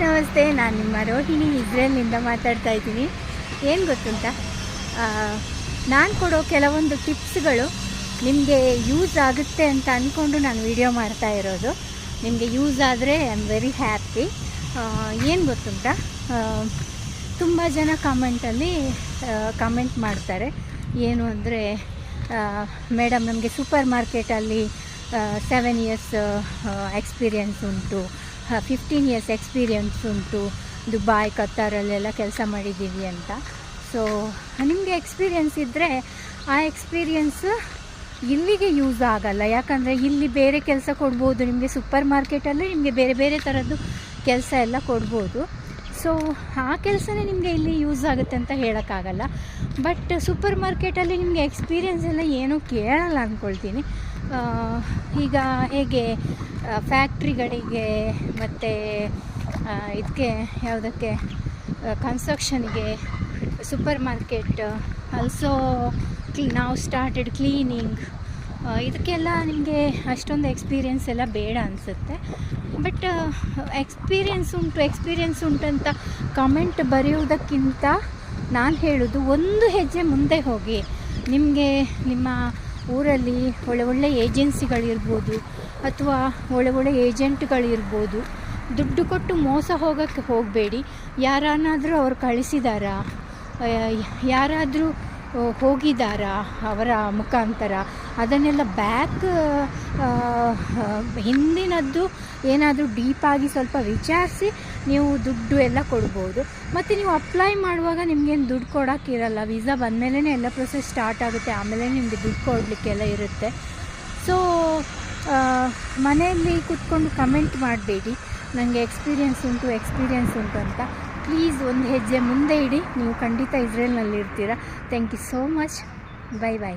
ನಮಸ್ತೆ, ನಾನು ನಿಮ್ಮ ರೋಹಿಣಿ ಇಸ್ರೇಲ್ನಿಂದ ಮಾತಾಡ್ತಾ ಇದ್ದೀನಿ. ಏನು ಗೊತ್ತುಂಟ, ನಾನು ಕೊಡೋ ಕೆಲವೊಂದು ಟಿಪ್ಸ್ಗಳು ನಿಮಗೆ ಯೂಸ್ ಆಗುತ್ತೆ ಅಂತ ಅಂದ್ಕೊಂಡು ನಾನು ವಿಡಿಯೋ ಮಾಡ್ತಾ ಇರೋದು. ನಿಮಗೆ ಯೂಸ್ ಆದರೆ ಐ ಆಮ್ ವೆರಿ ಹ್ಯಾಪಿ. ಏನು ಗೊತ್ತುಂಟ, ತುಂಬ ಜನ ಕಮೆಂಟ್ ಮಾಡ್ತಾರೆ. ಏನು ಅಂದರೆ, ಮೇಡಮ್ ನಮಗೆ ಸೂಪರ್ ಮಾರ್ಕೆಟಲ್ಲಿ 7 ಇಯರ್ಸ್ ಎಕ್ಸ್ಪೀರಿಯನ್ಸ್ ಉಂಟು, 15 ಇಯರ್ಸ್ ಎಕ್ಸ್ಪೀರಿಯನ್ಸ್ ಉಂಟು, ದುಬೈ ಕತ್ತಾರಲ್ಲೆಲ್ಲ ಕೆಲಸ ಮಾಡಿದ್ದೀವಿ ಅಂತ. ಸೊ ನಿಮಗೆ ಎಕ್ಸ್ಪೀರಿಯನ್ಸ್ ಇದ್ದರೆ ಆ ಎಕ್ಸ್ಪೀರಿಯನ್ಸ್ ಇಲ್ಲಿಗೆ ಯೂಸ್ ಆಗಲ್ಲ. ಯಾಕಂದರೆ ಇಲ್ಲಿ ಬೇರೆ ಕೆಲಸ ಕೊಡ್ಬೋದು ನಿಮಗೆ, ಸೂಪರ್ ಮಾರ್ಕೆಟಲ್ಲಿ ನಿಮಗೆ ಬೇರೆ ಬೇರೆ ಥರದ್ದು ಕೆಲಸ ಎಲ್ಲ ಕೊಡ್ಬೋದು. ಸೊ ಆ ಕೆಲಸನೇ ನಿಮಗೆ ಇಲ್ಲಿ ಯೂಸ್ ಆಗುತ್ತೆ ಅಂತ ಹೇಳೋಕ್ಕಾಗಲ್ಲ. ಬಟ್ ಸೂಪರ್ ಮಾರ್ಕೆಟಲ್ಲಿ ನಿಮಗೆ ಎಕ್ಸ್ಪೀರಿಯನ್ಸ್ ಎಲ್ಲ ಏನೂ ಕೇಳಲ್ಲ ಅಂದ್ಕೊಳ್ತೀನಿ. ಈಗ ಹೇಗೆ ಫ್ಯಾಕ್ಟ್ರಿಗಳಿಗೆ ಮತ್ತು ಇದಕ್ಕೆ ಯಾವುದಕ್ಕೆ ಕನ್ಸ್ಟ್ರಕ್ಷನ್ಗೆ ಸೂಪರ್ ಮಾರ್ಕೆಟ್, ಆಲ್ಸೋ ನಾವು ಸ್ಟಾರ್ಟೆಡ್ ಕ್ಲೀನಿಂಗ್, ಇದಕ್ಕೆಲ್ಲ ನಿಮಗೆ ಅಷ್ಟೊಂದು ಎಕ್ಸ್ಪೀರಿಯನ್ಸ್ ಎಲ್ಲ ಬೇಡ ಅನಿಸುತ್ತೆ. ಬಟ್ ಎಕ್ಸ್ಪೀರಿಯನ್ಸ್ ಉಂಟು ಅಂತ ಕಮೆಂಟ್ ಬರೆಯುವುದಕ್ಕಿಂತ ನಾನು ಹೇಳೋದು, ಒಂದು ಹೆಜ್ಜೆ ಮುಂದೆ ಹೋಗಿ. ನಿಮಗೆ ನಿಮ್ಮ ಊರಲ್ಲಿ ಒಳ್ಳೆ ಏಜೆನ್ಸಿಗಳಿರ್ಬೋದು ಅಥವಾ ಒಳ್ಳೆ ಏಜೆಂಟ್ಗಳಿರ್ಬೋದು. ದುಡ್ಡು ಕೊಟ್ಟು ಮೋಸ ಹೋಗೋಕ್ಕೆ ಹೋಗಬೇಡಿ. ಯಾರನ್ನಾದರೂ ಅವ್ರು ಕಳಿಸಿದಾರಾ, ಯಾರಾದರೂ ಹೋಗಿದ್ದಾರಾ ಅವರ ಮುಖಾಂತರ, ಅದನ್ನೆಲ್ಲ ಹಿಂದಿನದ್ದು ಏನಾದರೂ ಡೀಪಾಗಿ ಸ್ವಲ್ಪ ವಿಚಾರಿಸಿ ನೀವು ದುಡ್ಡು ಎಲ್ಲ ಕೊಡ್ಬೋದು. ಮತ್ತು ನೀವು ಅಪ್ಲೈ ಮಾಡುವಾಗ ನಿಮಗೇನು ದುಡ್ಡು ಕೊಡೋಕ್ಕಿರಲ್ಲ. ವೀಸಾ ಬಂದಮೇಲೆ ಎಲ್ಲ ಪ್ರೊಸೆಸ್ ಸ್ಟಾರ್ಟ್ ಆಗುತ್ತೆ, ಆಮೇಲೆ ನಿಮಗೆ ದುಡ್ಡು ಕೊಡಲಿಕ್ಕೆಲ್ಲ ಇರುತ್ತೆ. ಸೊ ಮನೆಯಲ್ಲಿ ಕೂತ್ಕೊಂಡು ಕಮೆಂಟ್ ಮಾಡಬೇಡಿ ನನಗೆ ಎಕ್ಸ್ಪೀರಿಯನ್ಸ್ ಉಂಟು ಅಂತ. ಪ್ಲೀಸ್ ಒಂದು ಹೆಜ್ಜೆ ಮುಂದೆ ಇಡಿ, ನೀವು ಖಂಡಿತ ಇಸ್ರೇಲ್ನಲ್ಲಿ ಇರ್ತೀರ. Thank you so much. By.